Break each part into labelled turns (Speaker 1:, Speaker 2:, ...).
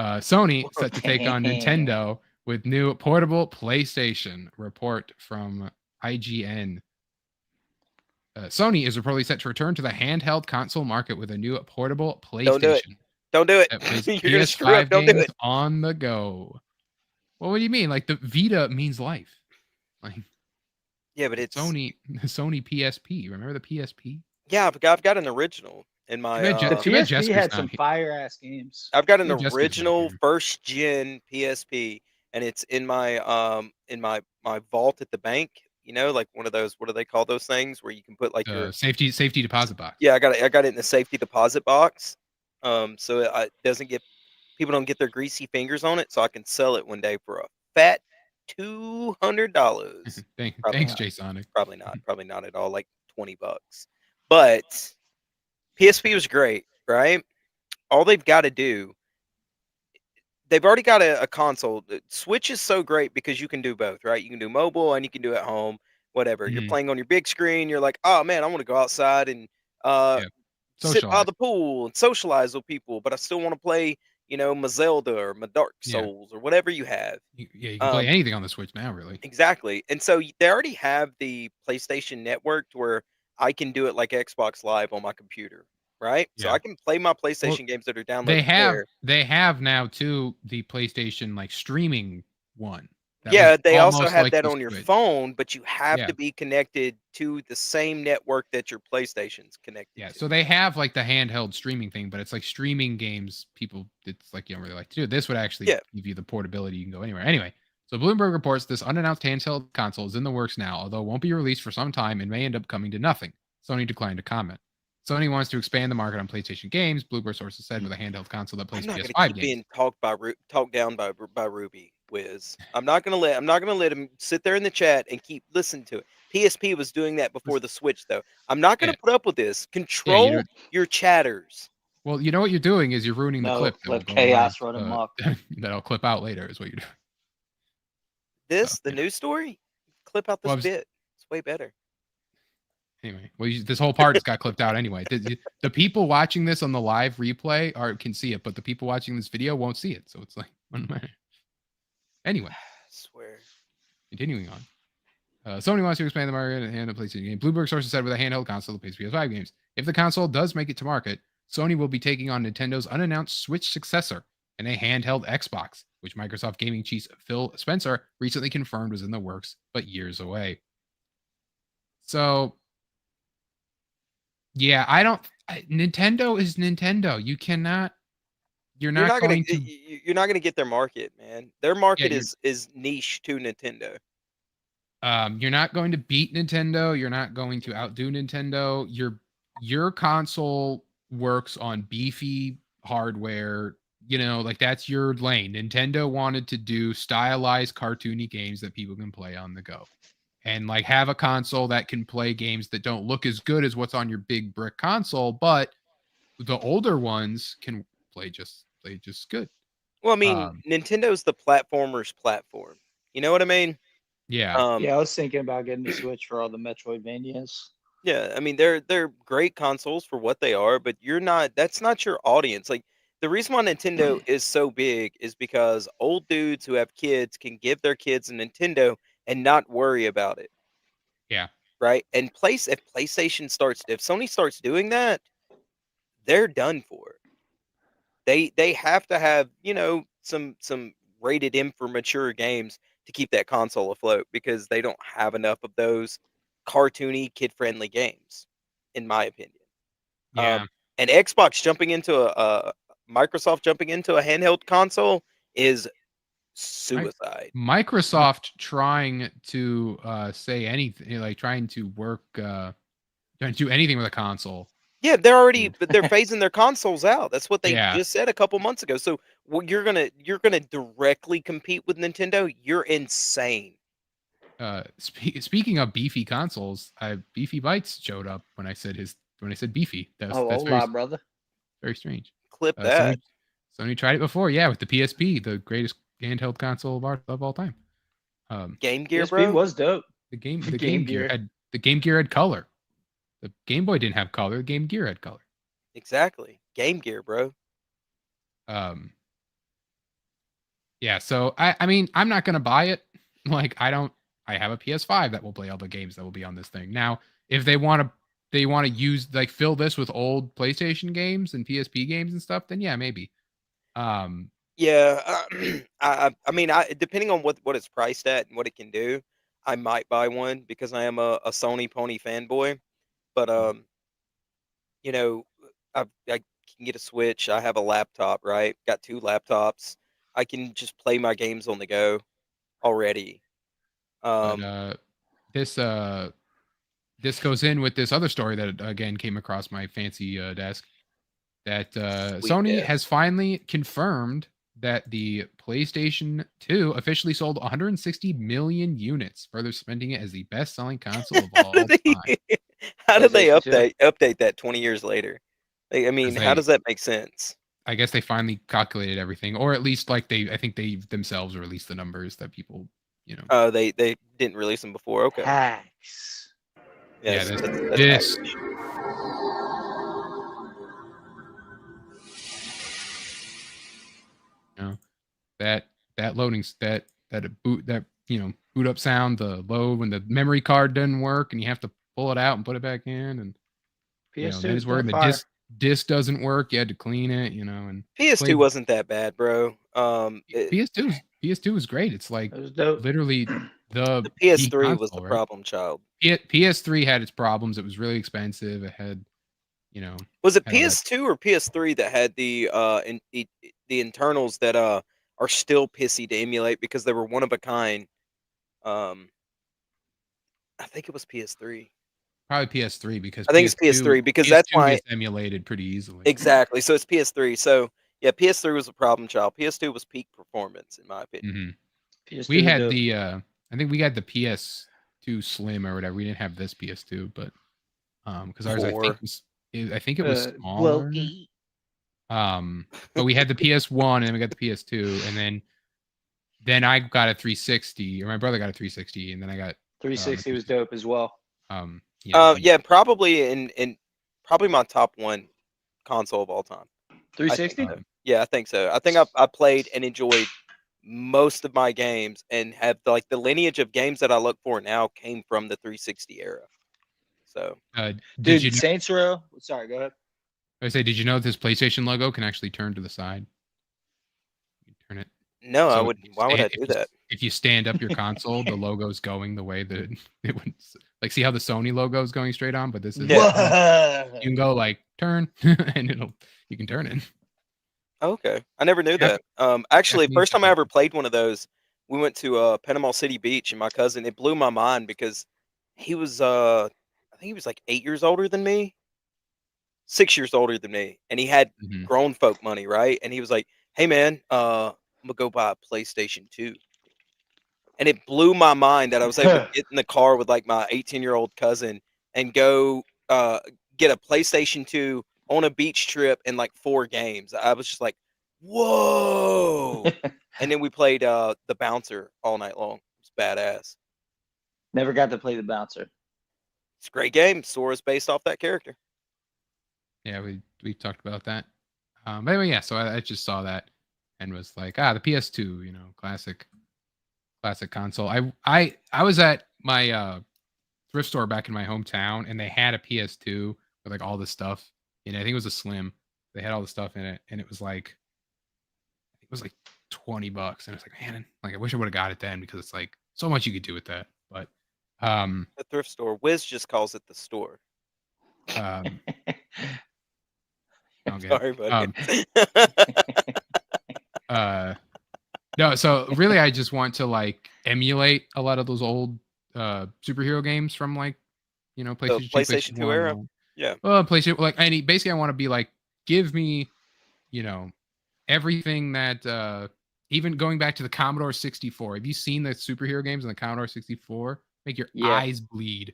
Speaker 1: Sony set to take on Nintendo with new portable PlayStation. Report from IGN. Sony is reportedly set to return to the handheld console market with a new portable
Speaker 2: Don't do it.
Speaker 1: PlayStation
Speaker 2: Don't do it.
Speaker 1: that plays
Speaker 2: You're gonna screw up.
Speaker 1: PS5
Speaker 2: Don't do
Speaker 1: games
Speaker 2: it.
Speaker 1: on the go. Well, what do you mean? Like the Vita means life. Like
Speaker 2: Yeah, but it's
Speaker 1: Sony PSP. Remember the PSP?
Speaker 2: yeah. I've got an original in my.
Speaker 3: The
Speaker 1: Too bad
Speaker 3: PSP
Speaker 1: Jesper's
Speaker 3: had
Speaker 1: not
Speaker 3: some
Speaker 1: here.
Speaker 3: fire ass games.
Speaker 2: I've got an
Speaker 1: Yeah, Jesper's not
Speaker 2: original
Speaker 1: here.
Speaker 2: first gen PSP, and it's in my vault at the bank. You know, like one of those. What do they call those things where you can put like your
Speaker 1: Safety deposit box.
Speaker 2: yeah. I got it in the safety deposit box. So it doesn't get people don't get their greasy fingers on it, so I can sell it one day for a fat $200.
Speaker 1: Thanks, Jay Sonic.
Speaker 2: Probably not at all. Like $20. But PSP was great, right? All they've got to do, they've already got a console. Switch is so great because you can do both, right? You can do mobile and you can do at home, whatever. You're playing on your big screen. You're like, oh man, I want to go outside and sit by the pool and socialize with people, but I still want to play, my Zelda or my Dark Souls or whatever you have.
Speaker 1: You can play anything on the Switch now, really.
Speaker 2: Exactly. And so they already have the PlayStation Network to where I can do it like Xbox Live on my computer, right? So I can play my PlayStation games that are downloaded
Speaker 1: They have now too the PlayStation like streaming one.
Speaker 2: They also have that on your phone, but you have to be connected to the same network that your PlayStation's connected to.
Speaker 1: So they have like the handheld streaming thing, but it's like streaming games. It's like you don't really like to do. This would actually give you the portability. You can go anywhere. Anyway, so Bloomberg reports this unannounced handheld console is in the works now, although it won't be released for some time and may end up coming to nothing. Sony declined to comment. Sony wants to expand the market on PlayStation games, Bloomberg sources said, with a handheld console that plays PS5 games.
Speaker 2: Being talked down by Ruby. Wiz. I'm not gonna let him sit there in the chat and keep listening to it. PSP was doing that before the Switch, though. I'm not gonna put up with this. Control your chatters.
Speaker 1: Well, you know what you're doing is you're ruining the clip.
Speaker 3: Let chaos run amok.
Speaker 1: That'll clip out later is what you're
Speaker 2: doing. The news story? Clip out this bit. It's way better.
Speaker 1: Anyway, this whole part just got clipped out anyway. The people watching this on the live replay can see it, but the people watching this video won't see it. So it's like anyway,
Speaker 2: I swear.
Speaker 1: Continuing on. Sony wants to expand the market and the PlayStation game. Bloomberg sources said with a handheld console that plays PS5 games. If the console does make it to market, Sony will be taking on Nintendo's unannounced Switch successor and a handheld Xbox, which Microsoft gaming chief Phil Spencer recently confirmed was in the works, but years away. So, yeah, Nintendo is Nintendo. You're not going
Speaker 2: to get their market, man. Their market is niche to Nintendo.
Speaker 1: You're not going to beat Nintendo. You're not going to outdo Nintendo. Your console works on beefy hardware. Like that's your lane. Nintendo wanted to do stylized, cartoony games that people can play on the go, and like have a console that can play games that don't look as good as what's on your big brick console, but the older ones can play just good.
Speaker 2: Well, I mean, Nintendo's the platformer's platform. You know what I mean?
Speaker 1: Yeah.
Speaker 3: I was thinking about getting the Switch for all the Metroidvanias.
Speaker 2: Yeah, I mean they're great consoles for what they are, but that's not your audience. Like the reason why Nintendo is so big is because old dudes who have kids can give their kids a Nintendo and not worry about it.
Speaker 1: Yeah.
Speaker 2: Right? And if Sony starts doing that, they're done for. They have to have, some rated M for mature games to keep that console afloat because they don't have enough of those cartoony, kid-friendly games, in my opinion.
Speaker 1: Yeah.
Speaker 2: And Xbox Microsoft jumping into a handheld console is suicide.
Speaker 1: Microsoft trying to say anything, like trying to work, trying to do anything with a console.
Speaker 2: Yeah, they're phasing their consoles out. That's what they just said a couple months ago. So you're gonna directly compete with Nintendo? You're insane.
Speaker 1: Speaking of beefy consoles, Beefy Bites showed up when I said beefy. That's
Speaker 3: very, brother.
Speaker 1: Very strange.
Speaker 2: Clip that.
Speaker 1: Sony tried it before, with the PSP, the greatest handheld console of all time.
Speaker 2: Game Gear,
Speaker 3: PSP
Speaker 2: bro,
Speaker 3: was dope.
Speaker 1: The Game Gear had color. The Game Boy didn't have color. The Game Gear had color.
Speaker 2: Exactly. Game Gear, bro.
Speaker 1: Yeah, so I mean, I'm not gonna buy it. Like, I have a PS5 that will play all the games that will be on this thing. Now, if they wanna use like fill this with old PlayStation games and PSP games and stuff, then yeah, maybe. Um,
Speaker 2: Yeah, I mean, depending on what it's priced at and what it can do, I might buy one because I am a Sony pony fanboy. But you know, I can get a Switch. I have a laptop, right? Got 2 laptops. I can just play my games on the go already.
Speaker 1: but
Speaker 2: Um,
Speaker 1: this this goes in with this other story that again came across my fancy desk that
Speaker 2: Sweet
Speaker 1: Sony
Speaker 2: desk.
Speaker 1: has finally confirmed that the PlayStation 2 officially sold 160 million units, further cementing it as the best-selling console of
Speaker 2: How
Speaker 1: all
Speaker 2: did
Speaker 1: time.
Speaker 2: how did they
Speaker 3: PlayStation 2.
Speaker 2: update that 20 years later? Like, I mean,
Speaker 1: Because
Speaker 2: how
Speaker 1: they,
Speaker 2: does that make sense?
Speaker 1: I guess they finally calculated everything, or at least like I think they themselves released the numbers that people, you know.
Speaker 2: Oh, they didn't release them before. Okay,
Speaker 3: Hacks.
Speaker 1: Yeah,
Speaker 2: yes,
Speaker 1: this
Speaker 2: that's
Speaker 1: this
Speaker 2: hackish.
Speaker 1: you know that loading boot that boot up sound, the load when the memory card doesn't work and you have to pull it out and put it back in, and
Speaker 3: PS2
Speaker 1: then
Speaker 3: is
Speaker 1: it's working.
Speaker 3: that
Speaker 1: The
Speaker 3: fire.
Speaker 1: disc doesn't work. You had to clean it, and
Speaker 2: PS2
Speaker 1: played
Speaker 2: wasn't that bad, bro.
Speaker 1: PS2 is great. It's like
Speaker 3: It was dope.
Speaker 1: literally the
Speaker 2: The
Speaker 1: key
Speaker 2: PS3 was the
Speaker 1: console, right?
Speaker 2: problem child.
Speaker 1: PS3 had its problems. It was really expensive. It had, you know,
Speaker 2: Was it
Speaker 1: had all that.
Speaker 2: PS2 or PS3 that had the internals that are still pissy to emulate because they were one of a kind? Um, I think it was PS3.
Speaker 1: Probably PS3 because
Speaker 2: I think it's
Speaker 1: PS2
Speaker 2: PS3 because that's
Speaker 1: PS2
Speaker 2: why
Speaker 1: gets emulated pretty easily.
Speaker 2: exactly. So it's PS3. So yeah, PS3 was a problem child. PS2 was peak performance in my opinion.
Speaker 1: Hmm
Speaker 3: PS2
Speaker 1: We
Speaker 3: was
Speaker 1: had
Speaker 3: dope.
Speaker 1: I think we had the PS2 Slim or whatever. We didn't have this PS2, but because ours
Speaker 2: Four.
Speaker 1: I think it was smaller.
Speaker 3: Blokey.
Speaker 1: But we had the PS1 and then we got the PS2, and then I got a 360, or my brother got a 360, and then I got
Speaker 3: 360 was dope as well.
Speaker 2: Yeah, probably in probably my top one console of all time. I think
Speaker 3: 360?
Speaker 2: so. Yeah, I think so. I think I played and enjoyed most of my games and have like the lineage of games that I look for now came from the 360 era. So
Speaker 1: did you
Speaker 3: Dude, Saints Row. Sorry, go ahead.
Speaker 1: did you know this PlayStation logo can actually turn to the side? You turn it.
Speaker 2: no, I
Speaker 1: So
Speaker 2: would. Why would I do that?
Speaker 1: if you stand up your console, the logo's going the way that it would. Like, see how the Sony logo is going straight on, but this is
Speaker 2: Yeah.
Speaker 1: you can go like turn, and you can turn it.
Speaker 2: Okay, I never knew
Speaker 1: Yep.
Speaker 2: that. Actually,
Speaker 1: Japanese
Speaker 2: first time I
Speaker 1: guy.
Speaker 2: ever played one of those, we went to Panama City Beach, and my cousin. It blew my mind because he was I think he was like 8 years older than me, 6 years older than me, and he had
Speaker 1: Mhm.
Speaker 2: grown folk money, right? And he was like, "Hey man, I'm gonna go buy a PlayStation 2." And it blew my mind that I was able to get in the car with like my 18-year-old cousin and go get a PlayStation 2 on a beach trip in like 4 games. I was just like, "Whoa!" And then we played the bouncer all night long. It's badass.
Speaker 3: Never got to play the bouncer.
Speaker 2: It's a great game. Sora's based off that character.
Speaker 1: Yeah, we talked about that. But anyway, yeah. So I just saw that and was like, the PS2, classic console. I was at my thrift store back in my hometown, and they had a PS2 with like all the stuff. I think it was a Slim. They had all the stuff in it, and it was like $20, and it's like, man, like I wish I would have got it then because it's like so much you could do with that. But
Speaker 2: The thrift store. Wiz just calls it the store.
Speaker 1: um, okay.
Speaker 2: Sorry, buddy.
Speaker 1: No, so really, I just want to like emulate a lot of those old superhero games from like PlayStation 2,
Speaker 2: PlayStation 2
Speaker 1: 1,
Speaker 2: era?
Speaker 1: and all.
Speaker 2: Yeah.
Speaker 1: Well, PlayStation like basically I want to be like, give me, everything that even going back to the Commodore 64. Have you seen the superhero games on the Commodore 64? Make your
Speaker 3: Yeah.
Speaker 1: eyes bleed.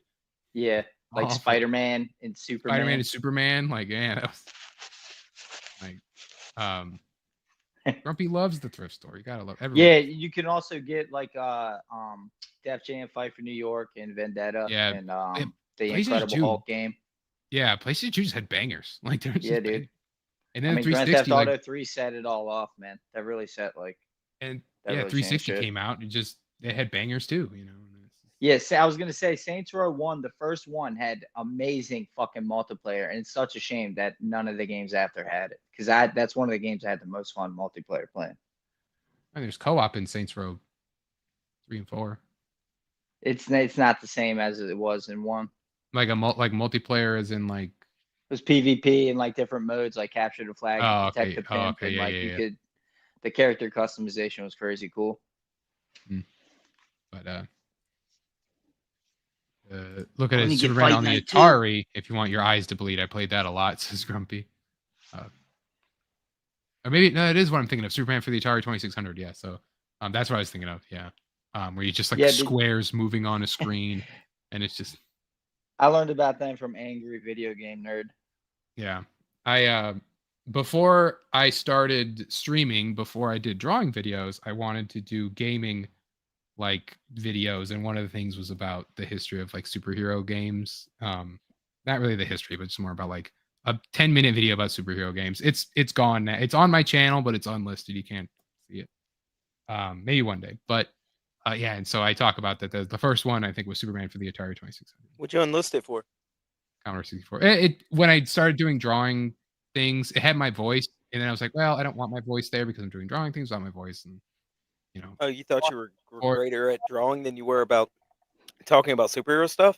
Speaker 3: Yeah, like
Speaker 1: Awful.
Speaker 3: Spider-Man and Superman.
Speaker 1: Spider-Man and Superman, like that was like Grumpy loves the thrift store. You gotta love everyone.
Speaker 3: Yeah, you can also get like Def Jam Fight for New York and Vendetta
Speaker 1: Yeah,
Speaker 3: and
Speaker 1: PlayStation
Speaker 3: the Incredible
Speaker 1: 2.
Speaker 3: Hulk game.
Speaker 1: Yeah, PlayStation 2 just had bangers. Like there was
Speaker 3: Yeah,
Speaker 1: just
Speaker 3: dude.
Speaker 1: And
Speaker 3: I
Speaker 1: then
Speaker 3: mean, Grand
Speaker 1: 360,
Speaker 3: Theft Auto
Speaker 1: like
Speaker 3: 3 set it all off, man. That really set like
Speaker 1: And
Speaker 3: That
Speaker 1: yeah,
Speaker 3: really
Speaker 1: 360
Speaker 3: changed it.
Speaker 1: came out and it had bangers too,
Speaker 3: Yes, I was gonna say Saints Row 1, the first one had amazing fucking multiplayer, and it's such a shame that none of the games after had it. Because that's one of the games I had the most fun multiplayer playing.
Speaker 1: And there's co-op in Saints Row 3 and 4.
Speaker 3: It's not the same as it was in 1.
Speaker 1: Like like multiplayer as in like
Speaker 3: It was PvP and like different modes, like capture the flag,
Speaker 1: oh
Speaker 3: protect
Speaker 1: okay.
Speaker 3: the
Speaker 1: Oh
Speaker 3: pimp,
Speaker 1: okay,
Speaker 3: and
Speaker 1: yeah,
Speaker 3: like
Speaker 1: yeah,
Speaker 3: you
Speaker 1: yeah.
Speaker 3: could. The character customization was crazy cool.
Speaker 1: But look at
Speaker 3: When
Speaker 1: it,
Speaker 3: you get
Speaker 1: Superman
Speaker 3: Fight
Speaker 1: on the
Speaker 3: Night 2.
Speaker 1: Atari. If you want your eyes to bleed, I played that a lot. Says Grumpy. Or maybe no, it is what I'm thinking of. Superman for the Atari 2600. Yeah, so that's what I was thinking of. Yeah, where you just like squares moving on a screen, and it's just.
Speaker 3: I learned about them from Angry Video Game Nerd.
Speaker 1: Yeah, I before I started streaming, before I did drawing videos, I wanted to do gaming like videos, and one of the things was about the history of like superhero games. Not really the history, but just more about like a 10-minute video about superhero games. It's gone now. It's on my channel, but it's unlisted. You can't see it. Maybe one day. But yeah, and so I talk about that. The first one I think was Superman for the Atari 2600.
Speaker 2: What'd you unlist it for?
Speaker 1: Commodore 64. It when I started doing drawing things, it had my voice, and then I was like, well, I don't want my voice there because I'm doing drawing things without my voice, and you know.
Speaker 2: Oh, you thought you were greater at drawing than you were about talking about superhero stuff?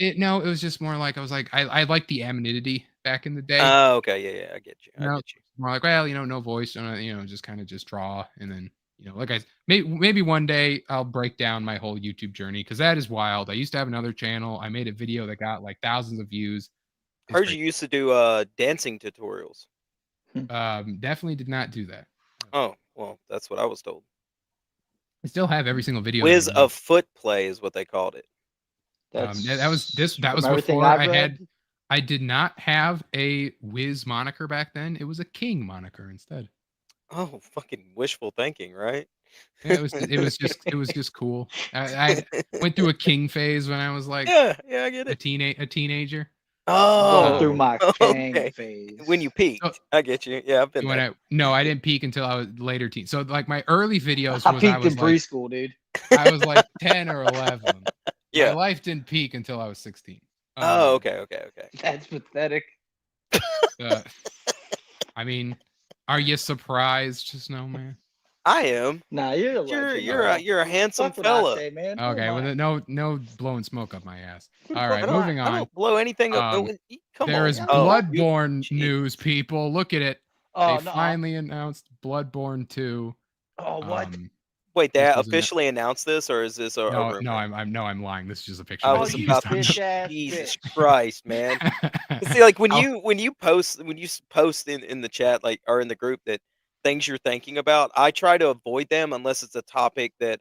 Speaker 1: No, it was just more like I was like I liked the anonymity back in the day.
Speaker 2: Oh, okay, yeah, I get you. I get you.
Speaker 1: More like, well, no voice, just kind of just draw, and then like maybe one day I'll break down my whole YouTube journey because that is wild. I used to have another channel. I made a video that got like thousands of views.
Speaker 2: Heard you used to do dancing tutorials.
Speaker 1: Definitely did not do that.
Speaker 2: Oh, well, that's what I was told.
Speaker 1: I still have every single video.
Speaker 2: Wiz of foot play is what they called it.
Speaker 1: That was before I did not have a Wiz moniker back then. It was a King moniker instead.
Speaker 2: Oh, fucking wishful thinking, right?
Speaker 1: Yeah, it was just cool. I went through a King phase when I was like
Speaker 2: yeah, I get it.
Speaker 1: A teenager.
Speaker 2: Oh,
Speaker 3: through my King phase.
Speaker 2: When you peaked, I get you. Yeah, I've been there.
Speaker 1: No, I didn't peak until I was later teen. So like my early videos
Speaker 3: I peaked in preschool, dude.
Speaker 1: I was like 10 or 11.
Speaker 2: Yeah,
Speaker 1: my life didn't peak until I was 16.
Speaker 2: Oh, okay.
Speaker 3: That's pathetic.
Speaker 1: I mean, are you surprised, just no man?
Speaker 2: I am.
Speaker 3: Nah,
Speaker 2: you're a handsome fella.
Speaker 3: Say, man.
Speaker 1: Okay, well, no blowing smoke up my ass. All right, moving on.
Speaker 2: I don't blow anything up.
Speaker 1: There is Bloodborne news, people. Look at it.
Speaker 3: Oh,
Speaker 1: they finally announced Bloodborne 2.
Speaker 3: Oh, what?
Speaker 2: Wait, they officially announced this, or is this a rumor?
Speaker 1: No, I'm lying. This is just a picture.
Speaker 2: I was about to. Jesus Christ, man! See, like when you post in the chat, like or in the group, that things you're thinking about, I try to avoid them unless it's a topic that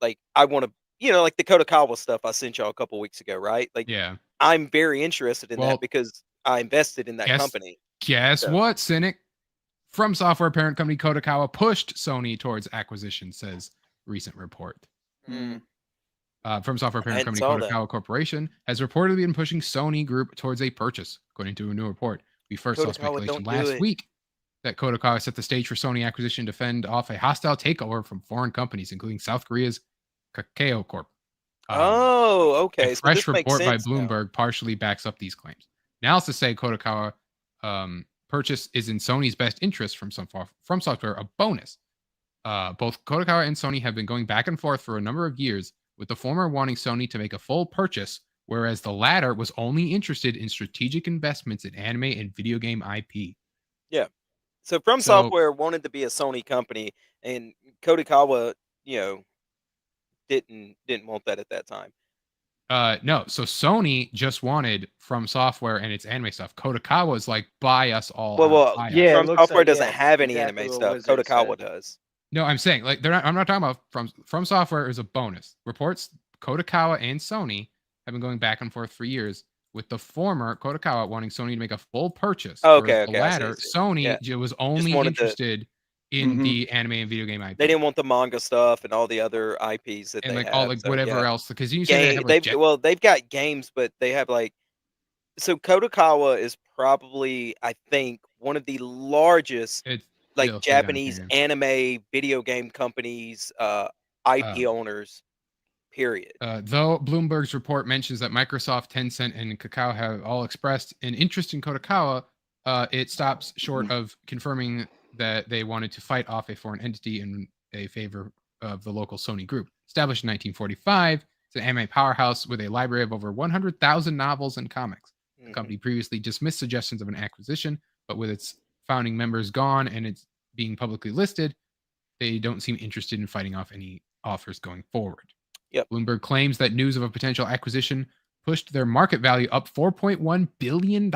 Speaker 2: like I want to, like the Kodakawa stuff I sent y'all a couple weeks ago, right? Like,
Speaker 1: yeah,
Speaker 2: I'm very interested in that because I invested in that company.
Speaker 1: Guess what, Cynic? From Software parent company Kodakawa pushed Sony towards acquisition, says recent report. From Software parent company Kodakawa Corporation has reportedly been pushing Sony Group towards a purchase, according to a new report. We first saw speculation last week that Kodakawa set the stage for Sony acquisition to fend off a hostile takeover from foreign companies, including South Korea's Kakao Corp.
Speaker 2: Okay.
Speaker 1: A fresh report by Bloomberg partially backs up these claims. Analysts say Kodakawa purchase is in Sony's best interest. From Software, a bonus. Both Kodakawa and Sony have been going back and forth for a number of years, with the former wanting Sony to make a full purchase, whereas the latter was only interested in strategic investments in anime and video game IP.
Speaker 2: Yeah. So Software wanted to be a Sony company, and Kodakawa, didn't want that at that time.
Speaker 1: No, so Sony just wanted From Software and its anime stuff. Kodakawa is like, buy us all.
Speaker 2: From Software doesn't have any anime stuff. Kodakawa does.
Speaker 1: No, I'm saying like I'm not talking about From Software is a bonus. Reports Kodakawa and Sony have been going back and forth for years, with the former Kodakawa wanting Sony to make a full purchase.
Speaker 2: Okay.
Speaker 1: The latter, Sony was only interested in the anime and video game IP.
Speaker 2: They didn't want the manga stuff and all the other IPs that they have.
Speaker 1: Whatever else, because you
Speaker 2: said they've got games, but they have so Kodakawa is probably, I think, one of the largest like
Speaker 1: DLC
Speaker 2: Japanese
Speaker 1: content.
Speaker 2: anime video game companies, IP owners. Period.
Speaker 1: Though Bloomberg's report mentions that Microsoft, Tencent, and Kakao have all expressed an interest in Kodakawa, it stops short of confirming that they wanted to fight off a foreign entity in a favor of the local Sony group. Established in 1945, it's an anime powerhouse with a library of over 100,000 novels and comics. The company previously dismissed suggestions of an acquisition, but with its founding members gone and it's being publicly listed, they don't seem interested in fighting off any offers going forward.
Speaker 2: Yep.
Speaker 1: Bloomberg claims that news of a potential acquisition pushed their market value up $4.1 billion,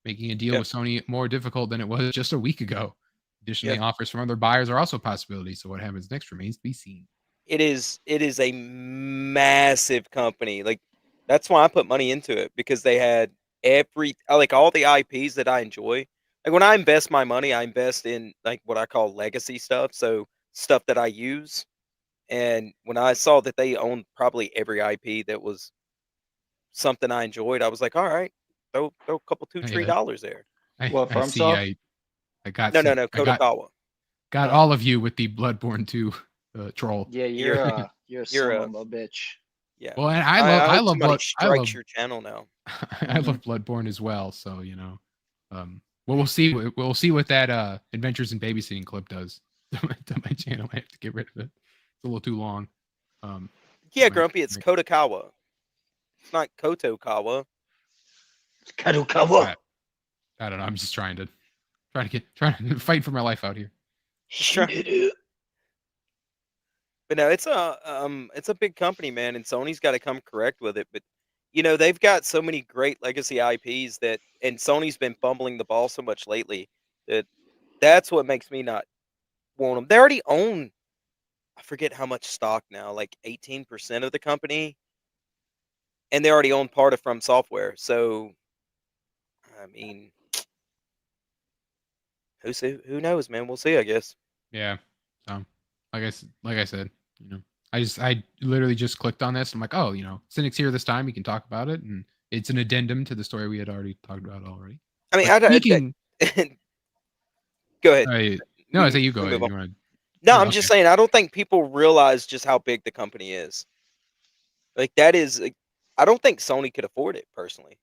Speaker 1: making a deal with Sony more difficult than it was just a week ago. Additionally, offers from other buyers are also a possibility. So what happens next remains to be seen.
Speaker 2: It is a massive company. Like, that's why I put money into it, because they had all the IPs that I enjoy. Like, when I invest my money, I invest in like what I call legacy stuff. So stuff that I use. And when I saw that they owned probably every IP that was something I enjoyed, I was like, all right, throw a couple $2-3 there.
Speaker 3: What,
Speaker 1: I
Speaker 3: from
Speaker 1: see.
Speaker 3: Soft?
Speaker 1: I got
Speaker 2: No, Kodakawa.
Speaker 1: got all of you with the Bloodborne 2 troll.
Speaker 3: Yeah, you're a son of a bitch.
Speaker 2: Yeah.
Speaker 1: Well, and I love
Speaker 2: somebody strikes your channel now.
Speaker 1: I love Bloodborne as well. So well, we'll see. We'll see what that Adventures in Babysitting clip does to my channel. I have to get rid of it. It's a little too long.
Speaker 2: Yeah, Grumpy, it's Kodakawa. It's not Kotokawa.
Speaker 3: It's Kadokawa.
Speaker 1: I don't know. I'm just trying to fight for my life out here.
Speaker 2: Sure. But no, it's a big company, man, and Sony's got to come correct with it. But they've got so many great legacy IPs and Sony's been fumbling the ball so much lately that's what makes me not want them. They already own, I forget how much stock now, like 18% of the company, and they already own part of From Software. So, I mean, who knows, man? We'll see, I guess.
Speaker 1: Yeah. So, like I said, I literally just clicked on this. I'm like, oh, Cynic's here this time. We can talk about it, and it's an addendum to the story we had already talked about already.
Speaker 2: I mean, go ahead.
Speaker 1: No, I say you go ahead.
Speaker 2: No, I'm just saying, I don't think people realize just how big the company is. Like, that is, I don't think Sony could afford it, personally.